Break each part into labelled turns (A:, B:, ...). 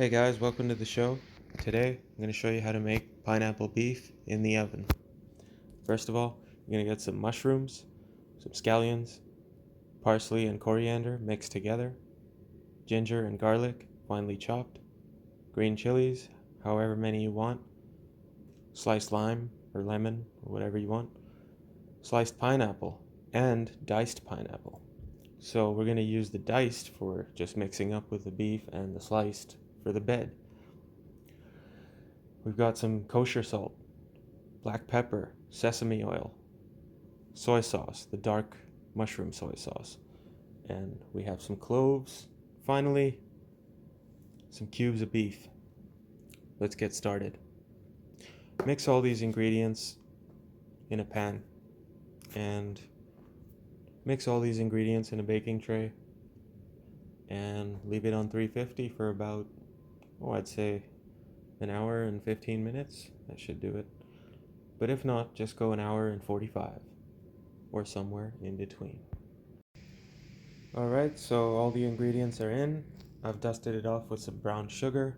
A: Hey guys, welcome to the show. Today I'm going to show you how to make pineapple beef in the oven. First of all, you're going to get some mushrooms, some scallions, parsley and coriander mixed together, ginger and garlic finely chopped, green chilies, however many you want, sliced lime or lemon or whatever you want, sliced pineapple, and diced pineapple. So we're going to use the diced for just mixing up with the beef and the sliced for the bed. We've got some kosher salt, black pepper, sesame oil, soy sauce, the dark mushroom soy sauce, and we have some cloves. Finally, some cubes of beef. Let's get started. Mix all these ingredients in a pan and mix all these ingredients in a baking tray and leave it on 350 for about, I'd say an hour and 15 minutes. That should do it. But if not, just go an hour and 45 or somewhere in between. Alright, so all the ingredients are in. I've dusted it off with some brown sugar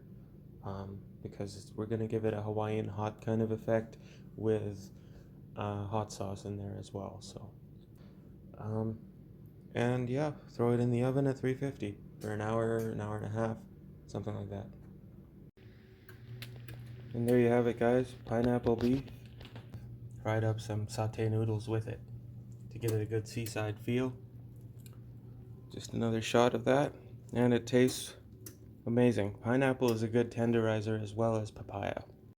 A: because we're going to give it a Hawaiian hot kind of effect with hot sauce in there as well. And yeah, throw it in the oven at 350 for an hour and a half, something like that. And there you have it, guys, pineapple beef. Fried up some satay noodles with it to give it a good seaside feel. Just another shot of that, and it tastes amazing. Pineapple is a good tenderizer as well as papaya.